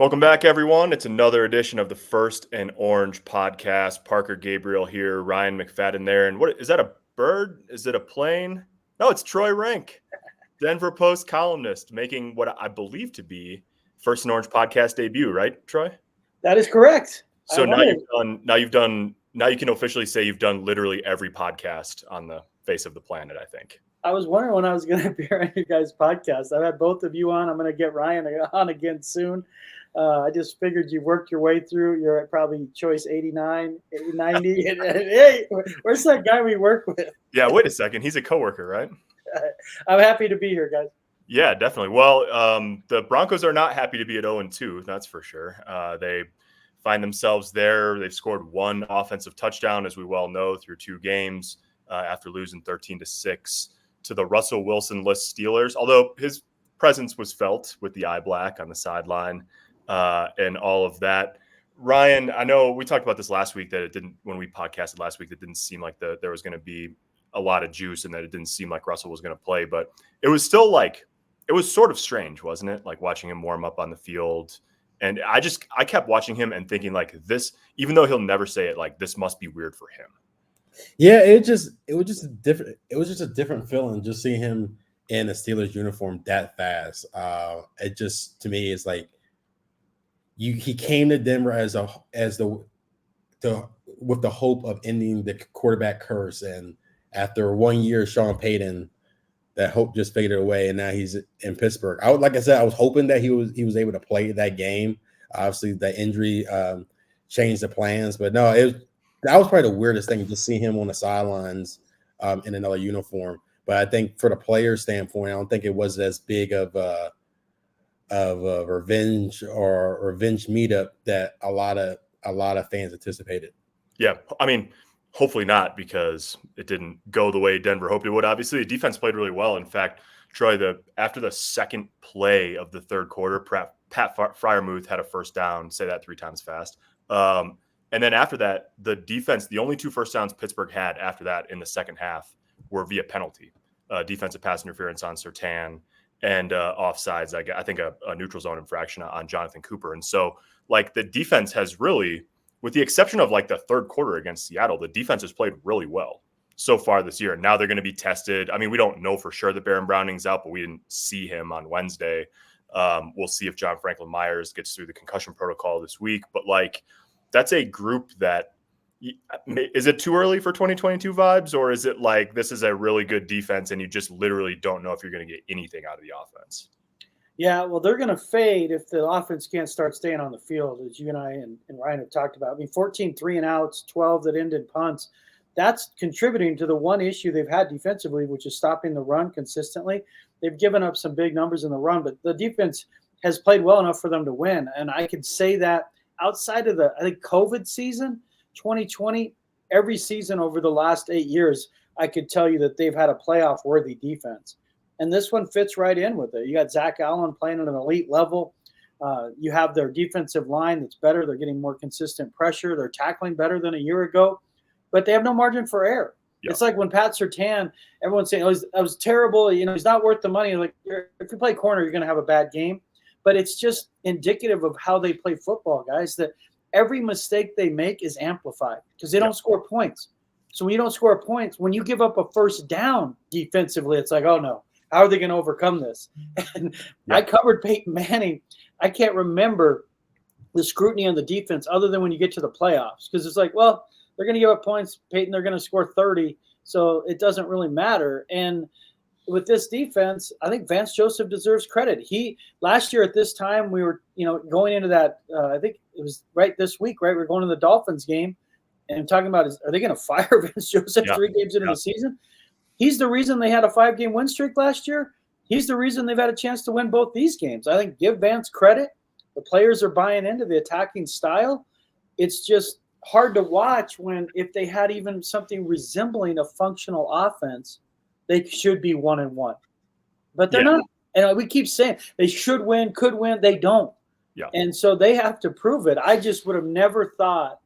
Welcome back, everyone. It's another edition of the First and Orange podcast. Parker Gabriel here, Ryan McFadden there. And what is that, a bird? Is it a plane? No, it's Troy Renck, Denver Post columnist, making what I believe to be First and Orange podcast debut, right, Troy? That is correct. So now you can officially say you've done literally every podcast on the face of the planet, I think. I was wondering when I was going to appear on your guys' podcast. I've had both of you on. I'm going to get Ryan on again soon. I just figured you worked your way through. You're at probably choice 89, 90. Hey, where's that guy we work with? Yeah, wait a second. He's a coworker, right? I'm happy to be here, guys. Yeah, definitely. Well, the Broncos are not happy to be at 0-2. That's for sure. They find themselves there. They've scored one offensive touchdown, as we well know, through two games after losing 13-6 to the Russell Wilson-less Steelers, although his presence was felt with the eye black on the sideline and all of that. Ryan, I know we talked about this last week, that it didn't, when we podcasted last week, it didn't seem like there was going to be a lot of juice and that it didn't seem like Russell was going to play, but it was still like, it was sort of strange, wasn't it? Like watching him warm up on the field. And I kept watching him and thinking like this, even though he'll never say it, like this must be weird for him. Yeah, it was just a different feeling just seeing him in a Steelers uniform that fast. It just, to me, is like he came to Denver with the hope of ending the quarterback curse, and after 1 year, Sean Payton, that hope just faded away, and now he's in Pittsburgh. Like I said, I was hoping that he was able to play that game. Obviously, the injury changed the plans, but no, that was probably the weirdest thing, just seeing him on the sidelines in another uniform. But I think for the player standpoint, I don't think it was as big of a revenge meetup that a lot of fans anticipated. Yeah, I mean, hopefully not, because it didn't go the way Denver hoped it would. Obviously, the defense played really well. In fact, Troy, after the second play of the third quarter, Pat Freiermuth had a first down. Say that 3 times fast. And then after that, the defense, the only 2 first downs Pittsburgh had after that in the second half were via penalty, defensive pass interference on Surtain and offsides. I think a neutral zone infraction on Jonathan Cooper. And so like the defense has really, with the exception of like the third quarter against Seattle, the defense has played really well so far this year. Now they're going to be tested. I mean, we don't know for sure that Baron Browning's out, but we didn't see him on Wednesday. We'll see if John Franklin Myers gets through the concussion protocol this week. But like, that's a group that, is it too early for 2022 vibes, or is it like this is a really good defense and you just literally don't know if you're going to get anything out of the offense? Yeah, well, they're going to fade if the offense can't start staying on the field, as you and I and Ryan have talked about. I mean, 14 3-and-outs, 12 that ended punts. That's contributing to the one issue they've had defensively, which is stopping the run consistently. They've given up some big numbers in the run, but the defense has played well enough for them to win. And I could say that outside of I think COVID season, 2020, every season over the last 8 years, I could tell you that they've had a playoff-worthy defense. And this one fits right in with it. You got Zach Allen playing at an elite level. You have their defensive line that's better. They're getting more consistent pressure. They're tackling better than a year ago, but they have no margin for error. Yep. It's like when Pat Surtain, everyone's saying, "Oh, that was terrible. You know, he's not worth the money." Like, if you play corner, you're going to have a bad game. But it's just indicative of how they play football, guys, that every mistake they make is amplified because they don't score points. So when you don't score points, when you give up a first down defensively, it's like, oh, no, how are they going to overcome this? And I covered Peyton Manning. I can't remember the scrutiny on the defense other than when you get to the playoffs, because it's like, well, they're going to give up points, Peyton. They're going to score 30, so it doesn't really matter. And with this defense, I think Vance Joseph deserves credit. Last year at this time, we were, going into that. I think it was right this week, right? We're going to the Dolphins game and talking about, are they going to fire Vance Joseph 3 games into the season? He's the reason they had a 5-game win streak last year. He's the reason they've had a chance to win both these games. I think give Vance credit. The players are buying into the attacking style. It's just hard to watch if they had even something resembling a functional offense, they should be 1-1, but they're not. And we keep saying they should win, could win. They don't. Yeah. And so they have to prove it. I just would have never thought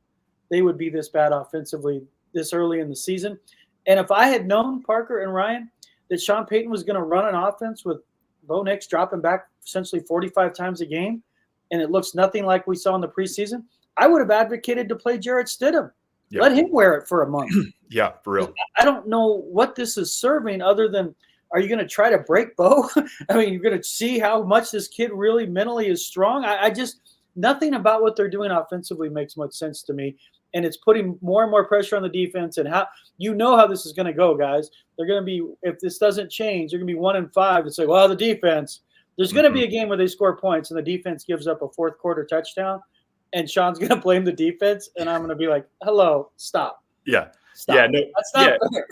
they would be this bad offensively this early in the season. And if I had known, Parker and Ryan, that Sean Payton was going to run an offense with Bo Nix dropping back essentially 45 times a game, and it looks nothing like we saw in the preseason, I would have advocated to play Jarrett Stidham. Yeah. Let him wear it for a month. Yeah, for real. I don't know what this is serving other than, are you going to try to break Bo? I mean, you're going to see how much this kid really mentally is strong. I just, nothing about what they're doing offensively makes much sense to me. And it's putting more and more pressure on the defense. And how this is going to go, guys. They're going to be, if this doesn't change, they're going to be 1-5. It's like, well, the defense. There's going to be a game where they score points and the defense gives up a fourth quarter touchdown. And Sean's going to blame the defense. And I'm going to be like, hello, stop. Yeah. Stop. Yeah. No, that's not fair.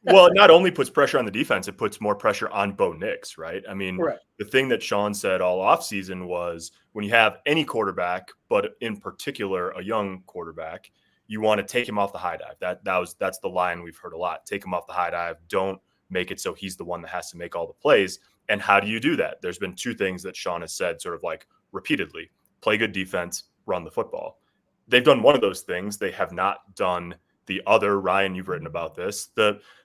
Well, it not only puts pressure on the defense, it puts more pressure on Bo Nix, right? I mean, Correct. The thing that Sean said all offseason was when you have any quarterback, but in particular a young quarterback, you want to take him off the high dive. That's the line we've heard a lot. Take him off the high dive. Don't make it so he's the one that has to make all the plays. And how do you do that? There's been two things that Sean has said sort of like repeatedly: play good defense, run the football. They've done one of those things. They have not done the other. Ryan, you've written about this.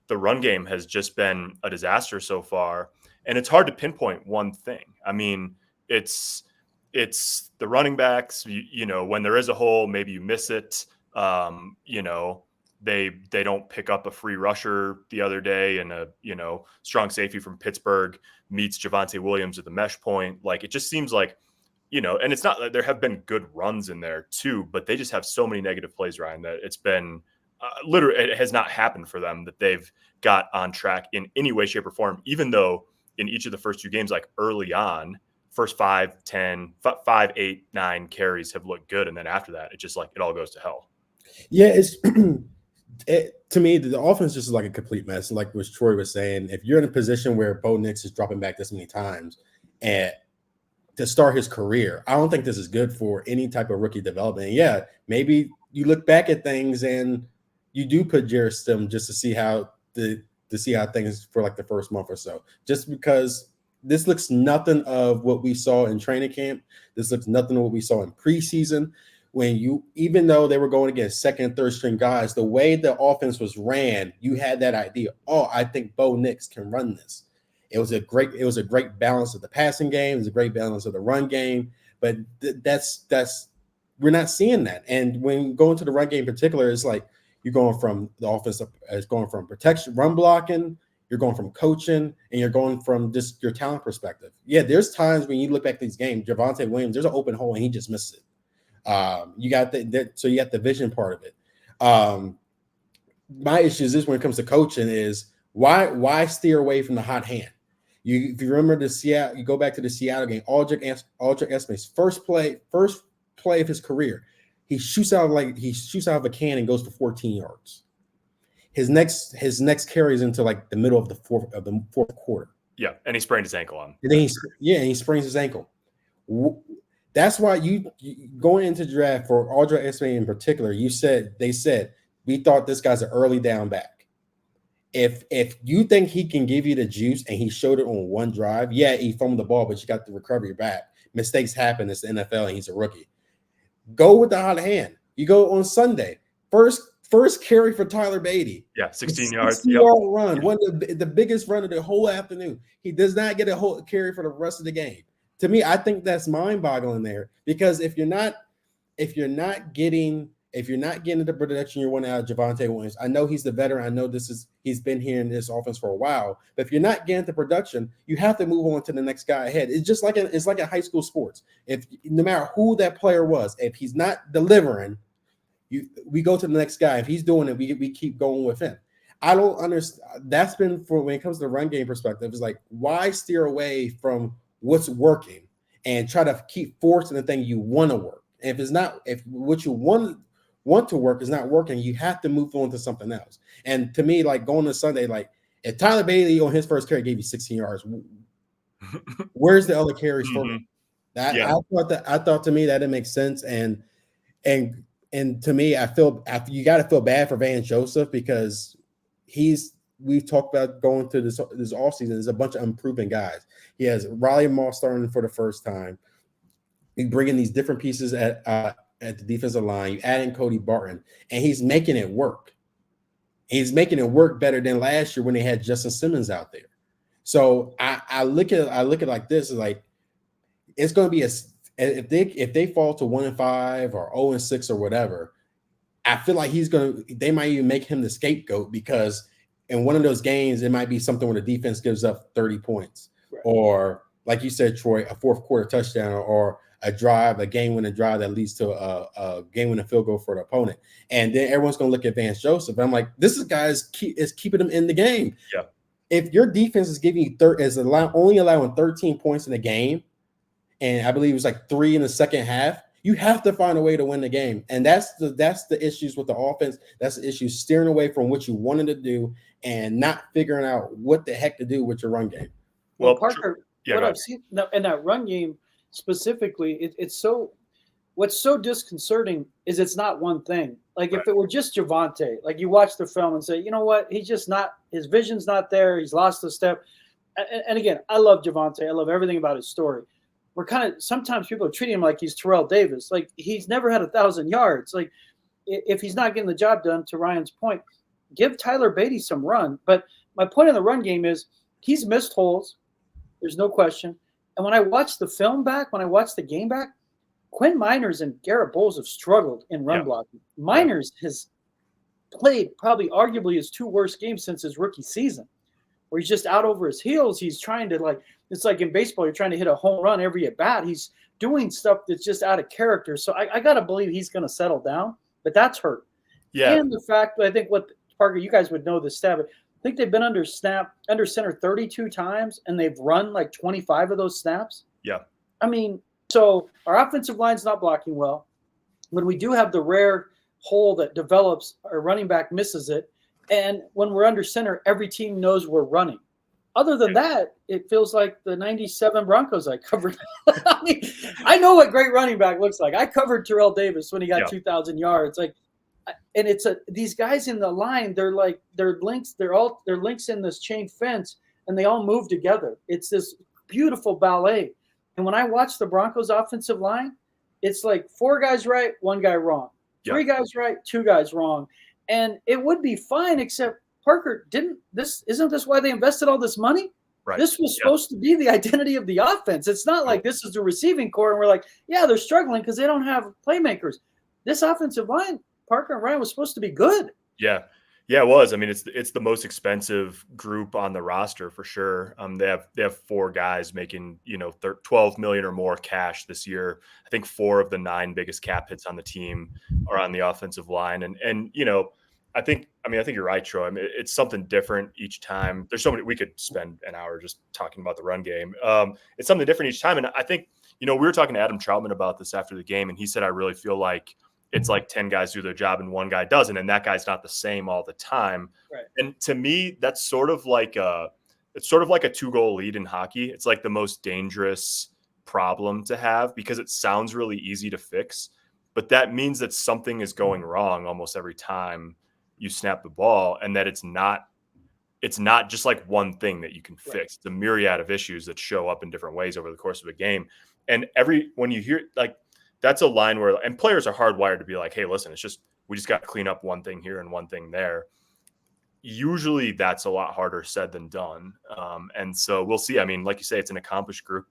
The run game has just been a disaster so far, and it's hard to pinpoint one thing. I mean, it's the running backs. You know, when there is a hole, maybe you miss it. You know, they don't pick up a free rusher the other day, and a strong safety from Pittsburgh meets Javonte Williams at the mesh point. Like, it just seems like, and it's not that there have been good runs in there too, but they just have so many negative plays, Ryan, that it's been literally, it has not happened for them that they've got on track in any way, shape, or form, even though in each of the first two games, like early on, first 5, 10, 5, 8, 9 carries have looked good. And then after that, it just like, it all goes to hell. Yeah, it's to me, the offense just is like a complete mess. Like what Troy was saying, if you're in a position where Bo Nix is dropping back this many times and to start his career, I don't think this is good for any type of rookie development. And yeah, maybe you look back at things and you do put Jarrett Stidham just to see how things for like the first month or so, just because this looks nothing of what we saw in training camp. This looks nothing of what we saw in preseason. Even though they were going against second and third string guys, the way the offense was ran, you had that idea. Oh, I think Bo Nix can run this. It was a great balance of the passing game. It was a great balance of the run game. But we're not seeing that. And when going to the run game in particular, it's like you're going from the offense, it's going from protection, run blocking, you're going from coaching, and you're going from just your talent perspective. Yeah, there's times when you look back at these games, Javonte Williams, there's an open hole and he just misses it. You got so you got the vision part of it. My issue is this when it comes to coaching is why steer away from the hot hand? If you remember you go back to the Seattle game, Aldrich Esme's first play of his career, he shoots out of a can and goes for 14 yards. His next carries into like the middle of the fourth quarter. Yeah, and he sprained his ankle on. And then he sprains his ankle. That's why you going into draft for Aldrich Esme in particular, they said we thought this guy's an early down back. If you think he can give you the juice, and he showed it on one drive, yeah, he fumbled the ball, but you got the recovery back. Mistakes happen. It's the NFL, and he's a rookie. Go with the hot hand. You go on Sunday. First carry for Tyler Beatty. Yeah, 16 yards. 16-yard run. One of the biggest run of the whole afternoon. He does not get a whole carry for the rest of the game. To me, I think that's mind-boggling there, because if you're not getting the production you want out of Javonte Williams, I know he's the veteran. I know he's been here in this offense for a while. But if you're not getting the production, you have to move on to the next guy ahead. It's just like it's like in high school sports. If no matter who that player was, if he's not delivering, we go to the next guy. If he's doing it, we keep going with him. I don't understand. That's been for when it comes to the run game perspective. It's like, why steer away from what's working and try to keep forcing the thing you want to work? And if what you want to work is not working, you have to move on to something else. And to me, like going to Sunday, like if Tyler Bailey on his first carry gave you 16 yards, where's the other carries for him? I thought to me that didn't make sense. And to me, I feel you got to feel bad for Vance Joseph, because we've talked about going through this offseason. There's a bunch of unproven guys. He has Riley Moss starting for the first time. You bring in these different pieces at the defensive line. You add in Cody Barton, and he's making it work. He's making it work better than last year when they had Justin Simmons out there. So I look at it like this: like it's going to be And if they fall to 1-5 or 0-6 or whatever, I feel like they might even make him the scapegoat, because in one of those games, it might be something where the defense gives up 30 points, right, or like you said, Troy, a fourth quarter touchdown, or a game-winning drive that leads to a game-winning field goal for the opponent. And then everyone's going to look at Vance Joseph. I'm like, this guy is keeping him in the game. Yeah. If your defense is giving you only allowing 13 points in the game, and I believe it was like 3 in the second half, you have to find a way to win the game. And that's the issues with the offense. That's the issue, steering away from what you wanted to do and not figuring out what the heck to do with your run game. Well, Parker, what I've seen in that run game specifically, what's so disconcerting is it's not one thing. Like, if it were just Javonte, like, you watch the film and say, you know what, he's just not, his vision's not there. He's lost a step. And again, I love Javonte. I love everything about his story. Sometimes people are treating him like he's Terrell Davis. Like, he's never had 1,000 yards. Like, if he's not getting the job done, to Ryan's point, give Tyler Beatty some run. But my point in the run game is he's missed holes. There's no question. And when I watch the film back, when I watch the game back, Quinn Miners and Garrett Bowles have struggled in run blocking. Miners has played probably arguably his 2 worst games since his rookie season, where he's just out over his heels. He's trying to, it's like in baseball, you're trying to hit a home run every at bat. He's doing stuff that's just out of character. So I got to believe he's going to settle down, but that's hurt. Yeah. And the fact that I think Parker, you guys would know this stat, but I think they've been under center 32 times, and they've run like 25 of those snaps. Yeah. I mean, so our offensive line's not blocking well. When we do have the rare hole that develops, our running back misses it. And when we're under center, every team knows we're running. Other than that, it feels like the 97 Broncos I covered. I mean, I know what great running back looks like. I covered Terrell Davis when he got 2,000 yards. And it's these guys in the line, they're links in this chain fence, and they all move together. It's this beautiful ballet. And when I watch the Broncos offensive line, it's like 4 guys right, 1 guy wrong. 3 guys right, 2 guys wrong. And it would be fine, except Parker isn't this why they invested all this money? Right. This was supposed to be the identity of the offense. It's not like this is the receiving core and we're like, yeah, they're struggling because they don't have playmakers. This offensive line, Parker and Ryan, was supposed to be good. Yeah. Yeah, it was. I mean, it's the most expensive group on the roster for sure. They have 4 guys making, $12 million or more cash this year. I think 4 of the 9 biggest cap hits on the team are on the offensive line. And I think you're right, Troy. I mean, it's something different each time. There's so many, we could spend an hour just talking about the run game. It's something different each time. And I think, we were talking to Adam Troutman about this after the game, and he said, I really feel like it's like 10 guys do their job and 1 guy doesn't, and that guy's not the same all the time. Right. And to me, that's sort of like a 2-goal lead in hockey. It's like the most dangerous problem to have because it sounds really easy to fix, but that means that something is going wrong almost every time you snap the ball, and that it's not just like one thing that you can fix. Right. It's a myriad of issues that show up in different ways over the course of a game. And when you hear, like, that's a line where, and players are hardwired to be like, hey, listen, we just got to clean up one thing here and one thing there. Usually that's a lot harder said than done. And so we'll see. I mean, like you say, it's an accomplished group.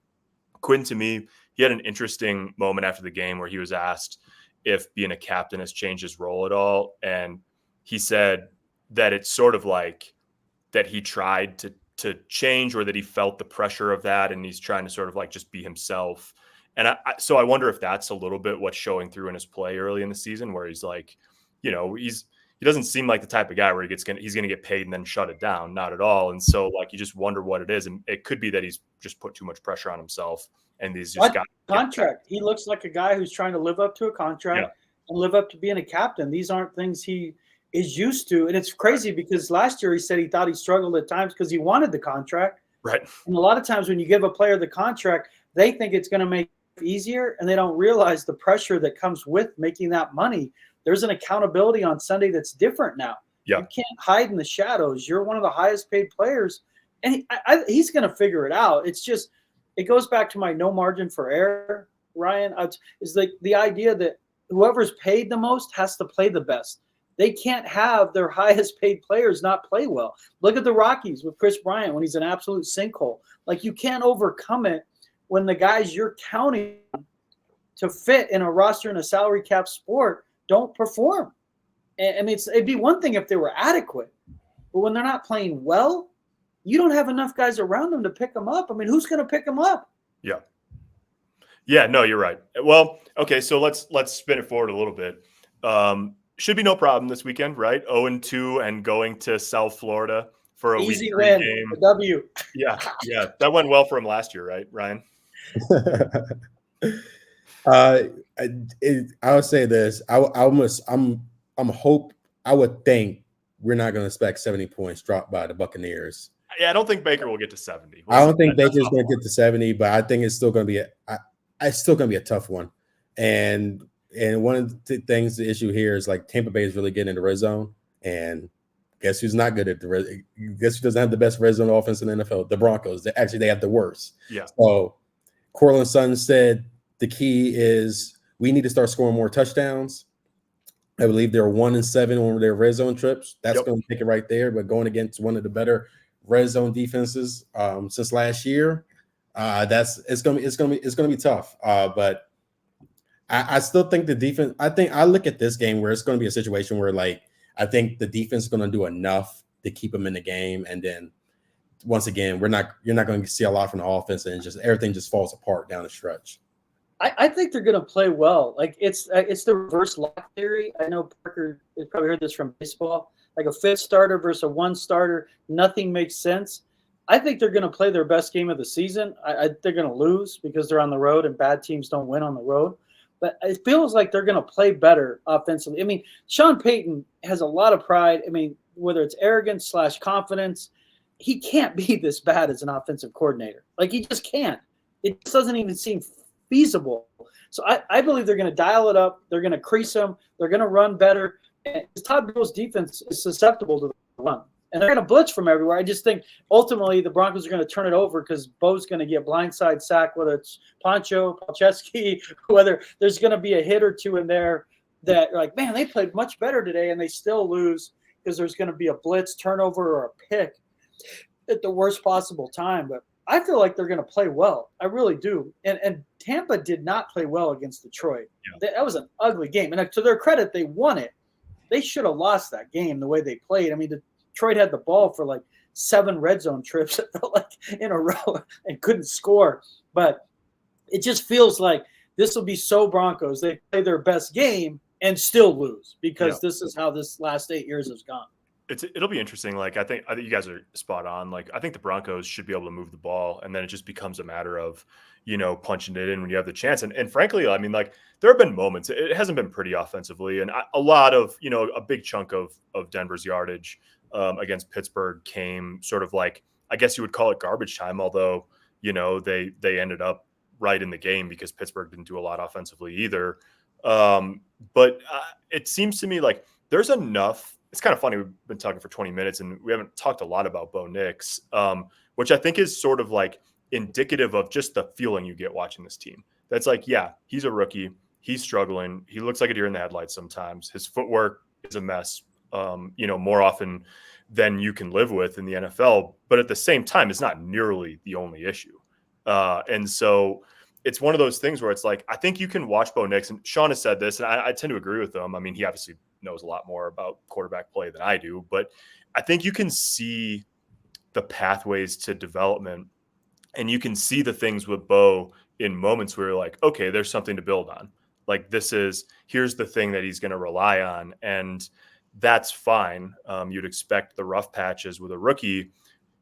Quinn, to me, he had an interesting moment after the game where he was asked if being a captain has changed his role at all. And he said that it's sort of like that he tried to change, or that he felt the pressure of that, and he's trying to sort of like just be himself. And so I wonder if that's a little bit what's showing through in his play early in the season, where he's like, he doesn't seem like the type of guy where he's going to get paid and then shut it down. Not at all. And so, like, you just wonder what it is. And it could be that he's just put too much pressure on himself, and he's just got contract. He looks like a guy who's trying to live up to a contract and live up to being a captain. These aren't things he is used to. And it's crazy because last year he said he thought he struggled at times because he wanted the contract. Right. And a lot of times when you give a player the contract, they think it's going to make it easier, and they don't realize the pressure that comes with making that money. There's an accountability on Sunday that's different now. Yeah. You can't hide in the shadows. You're one of the highest paid players, and he's going to figure it out. It's just, it goes back to my no margin for error, Ryan. Is like the idea that whoever's paid the most has to play the best. They can't have their highest paid players not play well. Look at the Rockies with Chris Bryant when he's an absolute sinkhole. Like, you can't overcome it when the guys you're counting to fit in a roster in a salary cap sport don't perform. I mean, it'd be one thing if they were adequate, but when they're not playing well, you don't have enough guys around them to pick them up. I mean, who's going to pick them up? Yeah. Yeah, no, you're right. Well, okay, so let's spin it forward a little bit. Should be no problem this weekend, right? 0-2 and going to South Florida for a Easy week win, game. a W. Yeah, that went well for him last year, right, Ryan? I would say this. I would think we're not going to expect 70 points dropped by the Buccaneers. Yeah, I don't think Baker will get to 70. I don't think Baker's going to get to 70, but I think it's still going to be it's still going to be a tough one. And one of the things, the issue here is like Tampa Bay is really getting in the red zone, and guess who's not good at the red? Guess who doesn't have the best red zone offense in the NFL? The Broncos. They have the worst. Yeah. So Cortland Sutton said the key is we need to start scoring more touchdowns. I believe they're 1-7 on their red zone trips. That's going to take it right there. But going against one of the better red zone defenses since last year, it's going to be tough. But I still think the defense. I look at this game where it's going to be a situation where like I think the defense is going to do enough to keep them in the game, and then once again you're not going to see a lot from the offense, and everything just falls apart down the stretch. I think they're going to play well. Like it's the reverse lock theory. I know Parker has probably heard this from baseball. Like a fifth starter versus a one starter, nothing makes sense. I think they're going to play their best game of the season. They're going to lose because they're on the road and bad teams don't win on the road. But it feels like they're going to play better offensively. I mean, Sean Payton has a lot of pride. I mean, whether it's arrogance / confidence, he can't be this bad as an offensive coordinator. Like he just can't. It just doesn't even seem feasible. So I believe they're going to dial it up. They're going to crease them. They're going to run better. And Todd Bowles' defense is susceptible to the run. And they're going to blitz from everywhere. I just think ultimately the Broncos are going to turn it over because Bo's going to get blindside sack, whether it's Poncho, Palczewski, whether there's going to be a hit or two in there that are like, man, they played much better today and they still lose because there's going to be a blitz, turnover, or a pick at the worst possible time. But I feel like they're going to play well. I really do. And Tampa did not play well against Detroit. Yeah. That was an ugly game. And to their credit, they won it. They should have lost that game the way they played. I mean, Detroit had the ball for like 7 red zone trips in a row and couldn't score. But it just feels like this will be so Broncos. They play their best game and still lose because this is how this last 8 years has gone. It'll be interesting. Like I think you guys are spot on. Like I think the Broncos should be able to move the ball, and then it just becomes a matter of punching it in when you have the chance. And frankly, I mean, like there have been moments. It hasn't been pretty offensively, and a lot of a big chunk of Denver's yardage against Pittsburgh came sort of like, I guess you would call it garbage time. Although they ended up right in the game because Pittsburgh didn't do a lot offensively either. But it seems to me like there's enough. It's kind of funny. We've been talking for 20 minutes and we haven't talked a lot about Bo Nix, which I think is sort of like indicative of just the feeling you get watching this team. That's like, yeah, he's a rookie. He's struggling. He looks like a deer in the headlights sometimes. His footwork is a mess, more often than you can live with in the NFL. But at the same time, it's not nearly the only issue. And so it's one of those things where it's like, I think you can watch Bo Nix, and Sean has said this, and I tend to agree with him. I mean, he obviously knows a lot more about quarterback play than I do, but I think you can see the pathways to development, and you can see the things with Bo in moments where you're like, okay, there's something to build on. Like here's the thing that he's going to rely on. And that's fine. You'd expect the rough patches with a rookie,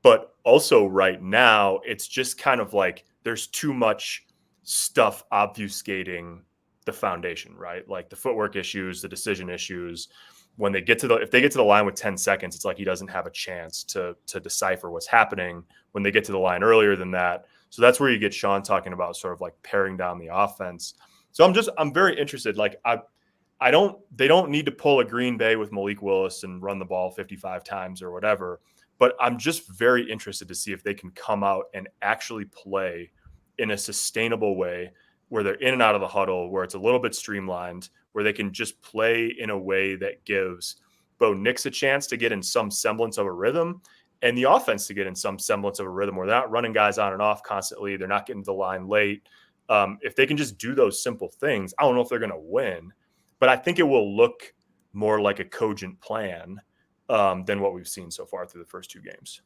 but also right now it's just kind of like there's too much stuff obfuscating the foundation, right? Like the footwork issues, the decision issues. When they get to if they get to the line with 10 seconds, it's like he doesn't have a chance to decipher what's happening when they get to the line earlier than that. So that's where you get Sean talking about sort of like paring down the offense. So I'm very interested. Like they don't need to pull a Green Bay with Malik Willis and run the ball 55 times or whatever, but I'm just very interested to see if they can come out and actually play in a sustainable way where they're in and out of the huddle, where it's a little bit streamlined, where they can just play in a way that gives Bo Nix a chance to get in some semblance of a rhythm and the offense to get in some semblance of a rhythm where they're not running guys on and off constantly. They're not getting to the line late. If they can just do those simple things, I don't know if they're going to win, but I think it will look more like a cogent plan than what we've seen so far through the first 2 games.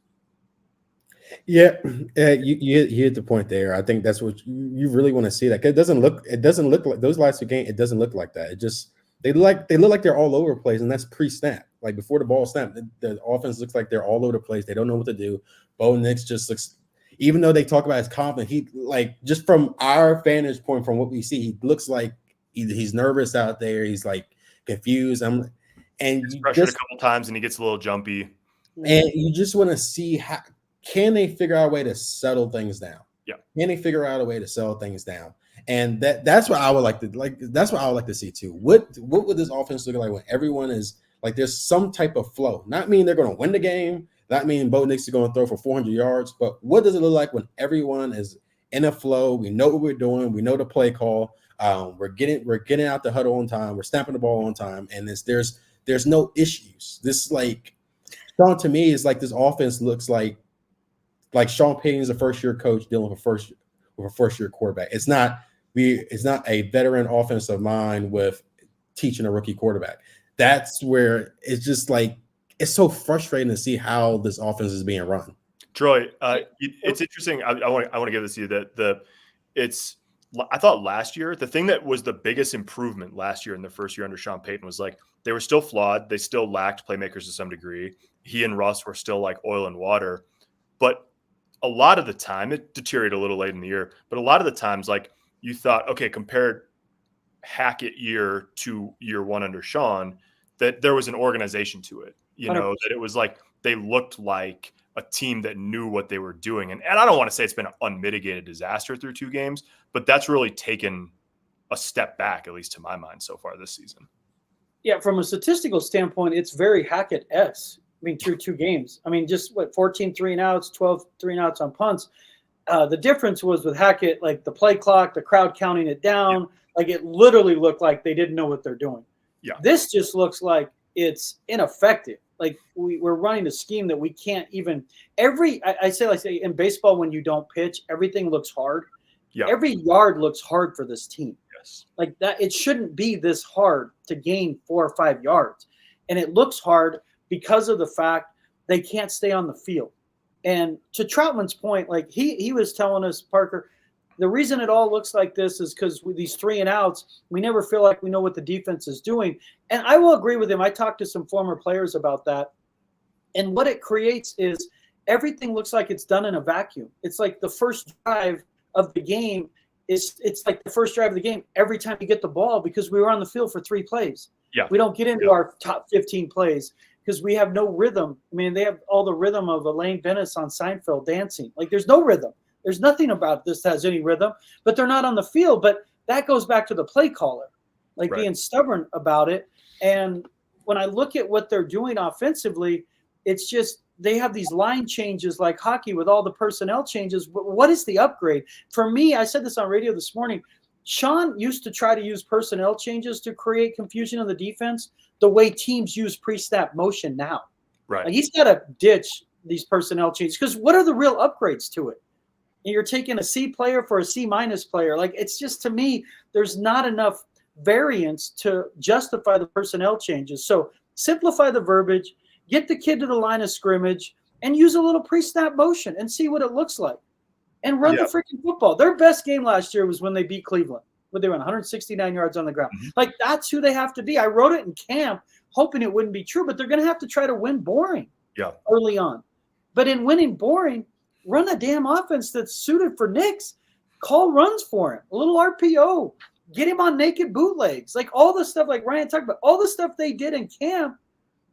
Yeah, you hit the point there. I think that's what you really want to see. That it doesn't look like those last 2 games. It doesn't look like that. It just they look like they're all over the place, and that's pre-snap. Like before the ball snap, the offense looks like they're all over the place. They don't know what to do. Bo Nix just looks, even though they talk about his confidence, he like just from our vantage point, from what we see, he looks like he's nervous out there. He's like confused. And he's pressured a couple times, and he gets a little jumpy. And you just want to see how. Can they figure out a way to settle things down? Yeah. Can they figure out a way to settle things down? And that's what I would like to That's what I would like to see too. What would this offense look like when everyone is like there's some type of flow? Not mean they're going to win the game. Not mean Bo Nix is going to throw for 400 yards. But what does it look like when everyone is in a flow? We know what we're doing. We know the play call. We're getting out the huddle on time. We're snapping the ball on time. And there's no issues. This like Sean, to me, is like this offense looks like Sean Payton's a first-year coach dealing with a first-year quarterback. It's not a veteran offensive mind with teaching a rookie quarterback. That's where it's just like it's so frustrating to see how this offense is being run. Troy, it's interesting. I want to give this to you that I thought last year the thing that was the biggest improvement last year in the first year under Sean Payton was like they were still flawed. They still lacked playmakers to some degree. He and Russ were still like oil and water, but a lot of the time, it deteriorated a little late in the year, but a lot of the times, like you thought, okay, compared Hackett year to year 1 under Sean, that there was an organization to it, you know, 100%. That it was like they looked like a team that knew what they were doing. And I don't want to say it's been an unmitigated disaster through 2 games, but that's really taken a step back, at least to my mind, so far this season. Yeah, from a statistical standpoint, it's very Hackett-esque. I mean, through 2 games. I mean, just 14 3-and-outs, 12 3-and-outs on punts. The difference was with Hackett, like the play clock, the crowd counting it down. Like it literally looked like they didn't know what they're doing. Yeah. This just looks like it's ineffective. Like we're running a scheme that we can't even. I say in baseball when you don't pitch, everything looks hard. Yeah. Every yard looks hard for this team. Yes. Like that, it shouldn't be this hard to gain 4 or 5 yards, and it looks hard because of the fact they can't stay on the field. And to Troutman's point, like he was telling us, Parker, the reason it all looks like this is because with these 3-and-outs, we never feel like we know what the defense is doing. And I will agree with him. I talked to some former players about that. And what it creates is everything looks like it's done in a vacuum. It's like the first drive of the game it's like the first drive of the game every time you get the ball because we were on the field for 3 plays. Yeah. We don't get into our top 15 plays because we have no rhythm. I mean, they have all the rhythm of Elaine Bennis on Seinfeld dancing. Like there's no rhythm. There's nothing about this that has any rhythm, but they're not on the field. But that goes back to the play caller, like being stubborn about it. And when I look at what they're doing offensively, it's just they have these line changes like hockey with all the personnel changes. What is the upgrade? For me, I said this on radio this morning, Sean used to try to use personnel changes to create confusion in the defense the way teams use pre-snap motion now. Right. Like he's got to ditch these personnel changes because what are the real upgrades to it? You're taking a C player for a C- player. Like it's just, to me, there's not enough variance to justify the personnel changes. So simplify the verbiage, get the kid to the line of scrimmage, and use a little pre-snap motion and see what it looks like. And run the freaking football. Their best game last year was when they beat Cleveland, when they went 169 yards on the ground. Mm-hmm. Like, that's who they have to be. I wrote it in camp hoping it wouldn't be true, but they're going to have to try to win boring early on. But in winning boring, run a damn offense that's suited for Nix. Call runs for him. A little RPO. Get him on naked bootlegs. Like, all the stuff like Ryan talked about, all the stuff they did in camp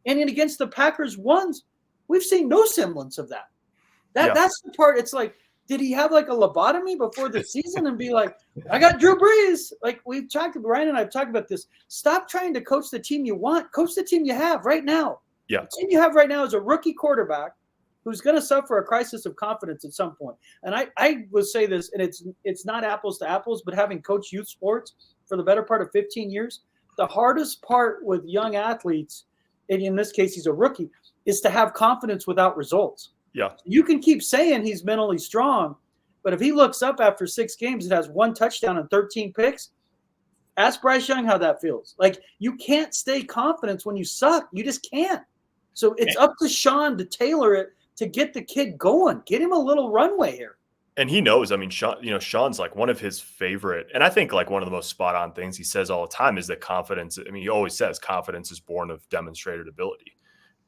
and in against the Packers ones, we've seen no semblance of that. That's the part. It's like, did he have like a lobotomy before the season and be like, I got Drew Brees? Like we've talked, Ryan and I've talked about this. Stop trying to coach the team you want. Coach the team you have right now. Yeah. The team you have right now is a rookie quarterback who's going to suffer a crisis of confidence at some point. And I will say this, and it's not apples to apples, but having coached youth sports for the better part of 15 years, the hardest part with young athletes, and in this case he's a rookie, is to have confidence without results. Yeah. You can keep saying he's mentally strong, But if he looks up after 6 games and has 1 touchdown and 13 picks, ask Bryce Young how that feels. Like, you can't stay confident when you suck. You just can't. So it's up to Sean to tailor it to get the kid going. Get him a little runway here. And he knows, I mean, Sean's like one of his favorite, and I think like one of the most spot on things he says all the time is that confidence. I mean, he always says confidence is born of demonstrated ability.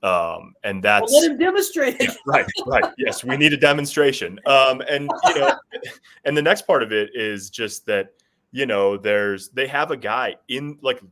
And that's let him demonstrate it. Yeah, right. Yes, we need a demonstration. And and the next part of it is just that, they have a guy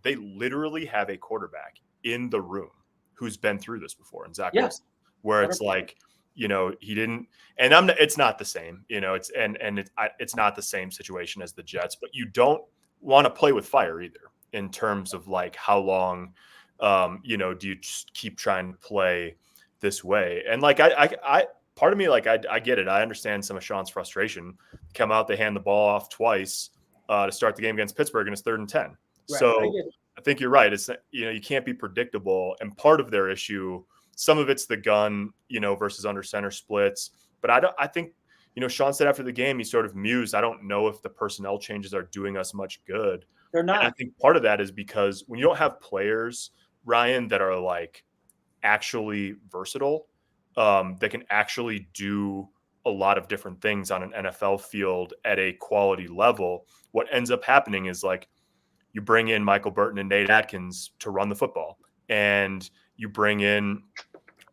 they literally have a quarterback in the room who's been through this before, and Zach Wilson, where it's 100%. Like, he didn't, and it's not the same, it's not the same situation as the Jets, but you don't want to play with fire either in terms of like how long, do you just keep trying to play this way? And like, I part of me, like, I get it. I understand some of Sean's frustration. Come out, they hand the ball off twice to start the game against Pittsburgh, and it's 3rd and 10. Right, so I think you're right. It's, you can't be predictable. And part of their issue, some of it's the gun, versus under center splits. But I think, Sean said after the game, he sort of mused, I don't know if the personnel changes are doing us much good. They're not. And I think part of that is because when you don't have players, Ryan, that are like actually versatile, that can actually do a lot of different things on an NFL field at a quality level, what ends up happening is like you bring in Michael Burton and Nate Atkins to run the football, and you bring in,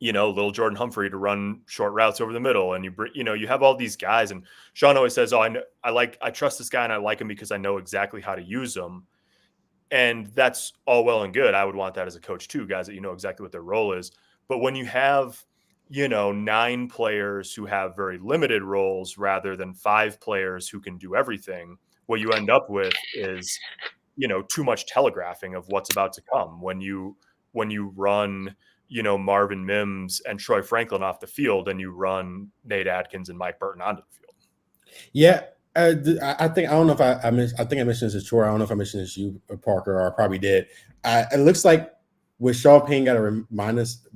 little Jordan Humphrey to run short routes over the middle. And you have all these guys, and Sean always says, oh, I trust this guy and I like him because I know exactly how to use him. And that's all well and good. I would want that as a coach too, guys that exactly what their role is. But when you have, 9 players who have very limited roles rather than 5 players who can do everything, what you end up with is, too much telegraphing of what's about to come. When you run, Marvin Mims and Troy Franklin off the field, and you run Nate Atkins and Mike Burton onto the field. Yeah. I think, I don't know if I think I mentioned this to Troy. I don't know if I mentioned this to you, Parker, or I probably did. It looks like with Sean Payton got to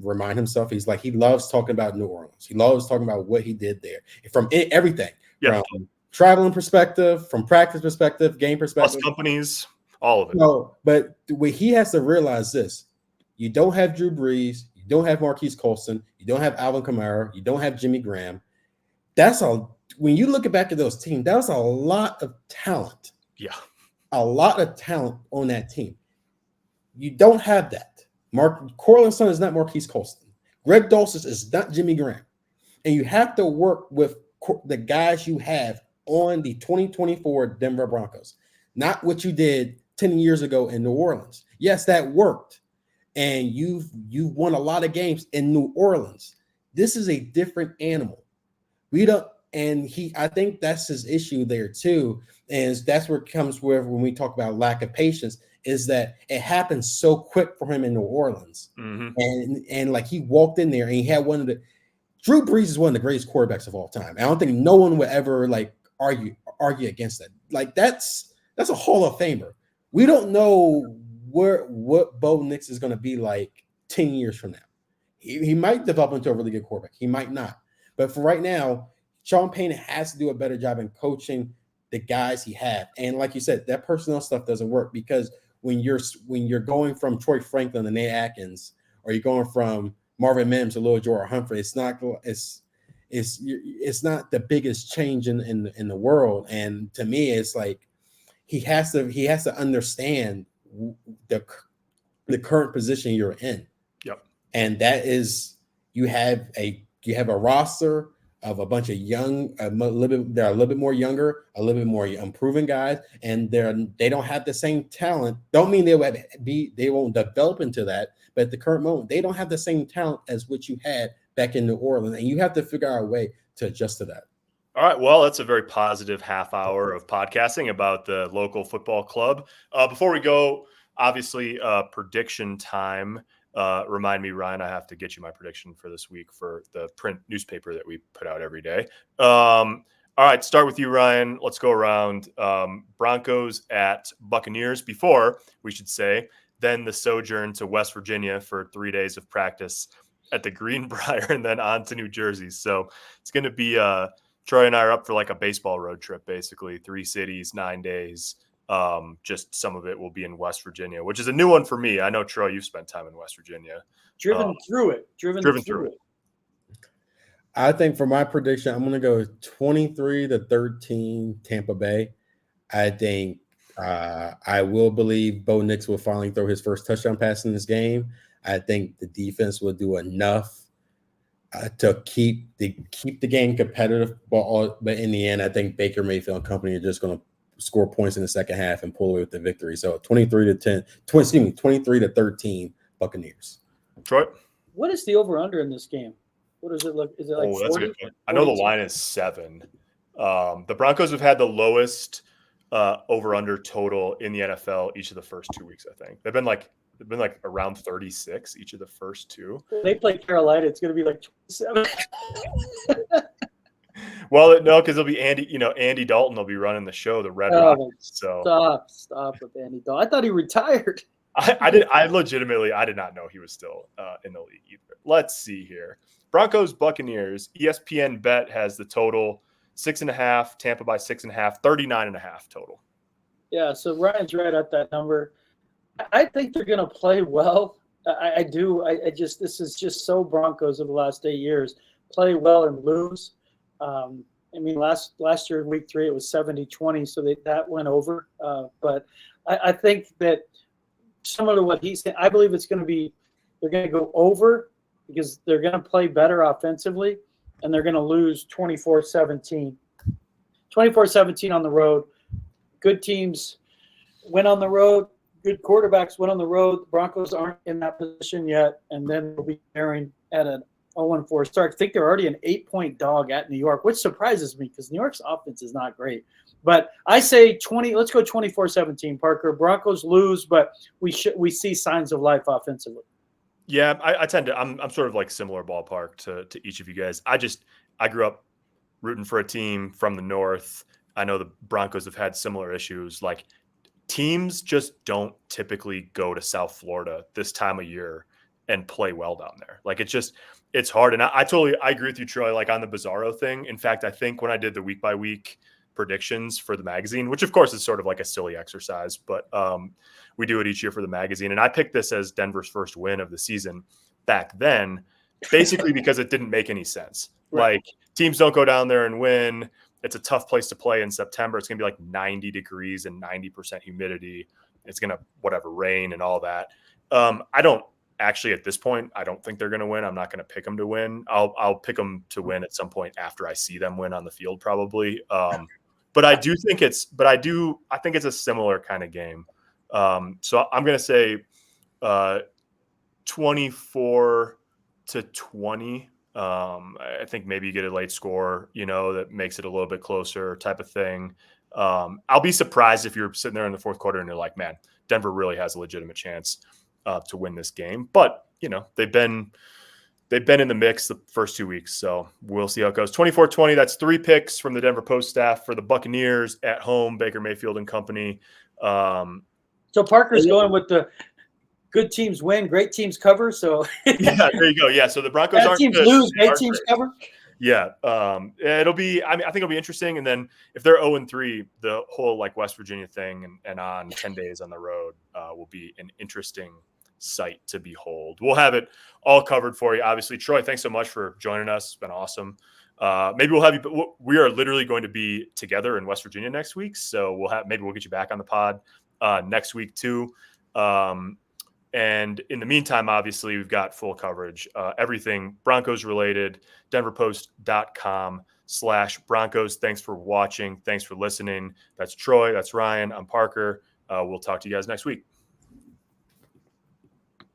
remind himself, he's like, he loves talking about New Orleans. He loves talking about what he did there from everything, from traveling perspective, from practice perspective, game perspective, bus companies, all of it. No, but what he has to realize this: you don't have Drew Brees, you don't have Marquise Colston, you don't have Alvin Kamara, you don't have Jimmy Graham. When you look back at those teams, that was a lot of talent. Yeah. A lot of talent on that team. You don't have that. Cortland Sutton is not Marquise Colston. Greg Dulcich is not Jimmy Graham. And you have to work with the guys you have on the 2024 Denver Broncos. Not what you did 10 years ago in New Orleans. Yes, that worked. And you've won a lot of games in New Orleans. This is a different animal. I think that's his issue there too. And that's where it comes with when we talk about lack of patience, is that it happened so quick for him in New Orleans. Mm-hmm. And like he walked in there and he had Drew Brees is one of the greatest quarterbacks of all time. I don't think no one would ever like argue against that. Like that's a Hall of Famer. We don't know what Bo Nix is going to be like 10 years from now. He might develop into a really good quarterback. He might not. But for right now, Sean Payton has to do a better job in coaching the guys he has. And like you said, that personnel stuff doesn't work, because when you're going from Troy Franklin to Nate Atkins, or you're going from Marvin Mims to Lil Jordan Humphrey, it's not the biggest change in the world. And to me, it's like he has to understand the current position you're in. Yep. And that is, you have a roster of a bunch of young, they're a little bit more younger, a little bit more improving guys, and they don't have the same talent. Don't mean they won't develop into that, but at the current moment, they don't have the same talent as what you had back in New Orleans, and you have to figure out a way to adjust to that. All right. Well, that's a very positive half hour of podcasting about the local football club. Before we go, obviously, prediction time. Remind me, Ryan, I have to get you my prediction for this week for the print newspaper that we put out every day. All right, start with you, Ryan. Let's go around. Broncos at Buccaneers before, we should say, then the sojourn to West Virginia for 3 days of practice at the Greenbrier, and then on to New Jersey. So it's going to be Troy and I are up for like a baseball road trip, basically 3 cities, 9 days. Just some of it will be in West Virginia, which is a new one for me. I know, Troy, you've spent time in West Virginia. Driven through it. I think for my prediction, I'm going to go 23-13 Tampa Bay. I think I will believe Bo Nix will finally throw his first touchdown pass in this game. I think the defense will do enough to keep the game competitive. But in the end, I think Baker Mayfield and company are just going to score points in the second half and pull away with the victory. So 23-13 Buccaneers. Troy? What is the over-under in this game? What does it look? Is it like 40? That's a good point. I know the line is 7. The Broncos have had the lowest over-under total in the NFL each of the first 2 weeks, I think. They've been like around 36 each of the first 2. They play Carolina. It's going to be like 27. Well, no, because it'll be Andy Dalton will be running the show, the Red Rockets. So stop with Andy Dalton. I thought he retired. I legitimately did not know he was still in the league either. Let's see here. Broncos Buccaneers. ESPN bet has the total 6.5. Tampa by 6.5. 39.5 total. Yeah, so Ryan's right at that number. I think they're going to play well. I do. This is just so Broncos of the last 8 years. Play well and lose. I mean, last year, week 3, it was 70-20, so that went over. But I think that similar to what he's saying, I believe it's going to be they're going to go over because they're going to play better offensively, and they're going to lose 24-17. 24-17 on the road. Good teams win on the road. Good quarterbacks win on the road. The Broncos aren't in that position yet, and then they'll be staring at an 0-4 start. I think they're already an 8-point dog at New York, which surprises me because New York's offense is not great. But I say 20. Let's go 24-17. Parker. Broncos lose, but we see signs of life offensively. Yeah, I tend to. I'm sort of like similar ballpark to each of you guys. I grew up rooting for a team from the north. I know the Broncos have had similar issues. Like teams just don't typically go to South Florida this time of year and play well down there. Like it's hard. And I agree with you, Troy, like on the Bizarro thing. In fact, I think when I did the week by week predictions for the magazine, which of course is sort of like a silly exercise, but we do it each year for the magazine. And I picked this as Denver's first win of the season back then, basically because it didn't make any sense. Right. Like teams don't go down there and win. It's a tough place to play in September. It's going to be like 90 degrees and 90% humidity. It's going to rain and all that. I don't actually at this point, I don't think they're going to win. I'm not going to pick them to win. I'll pick them to win at some point after I see them win on the field probably. But I think it's a similar kind of game. So I'm going to say 24-20. I think maybe you get a late score, that makes it a little bit closer type of thing. I'll be surprised if you're sitting there in the fourth quarter and you're like, man, Denver really has a legitimate chance to win this game. But, they've been in the mix the first 2 weeks. So we'll see how it goes. 24-20, that's 3 picks from the Denver Post staff for the Buccaneers at home, Baker Mayfield and company. So Parker's going with the good teams win, great teams cover. So yeah, there you go. Yeah, so the Broncos aren't teams good. Lose, great teams cover. Yeah, it'll be. I think it'll be interesting. And then if they're 0-3, the whole like West Virginia thing and on 10 days on the road will be an interesting sight to behold. We'll have it all covered for you. Obviously, Troy, thanks so much for joining us. It's been awesome. Maybe we'll have you. We are literally going to be together in West Virginia next week, so we'll get you back on the pod next week too. And in the meantime, obviously, we've got full coverage, everything Broncos related, denverpost.com/Broncos. Thanks for watching. Thanks for listening. That's Troy. That's Ryan. I'm Parker. We'll talk to you guys next week.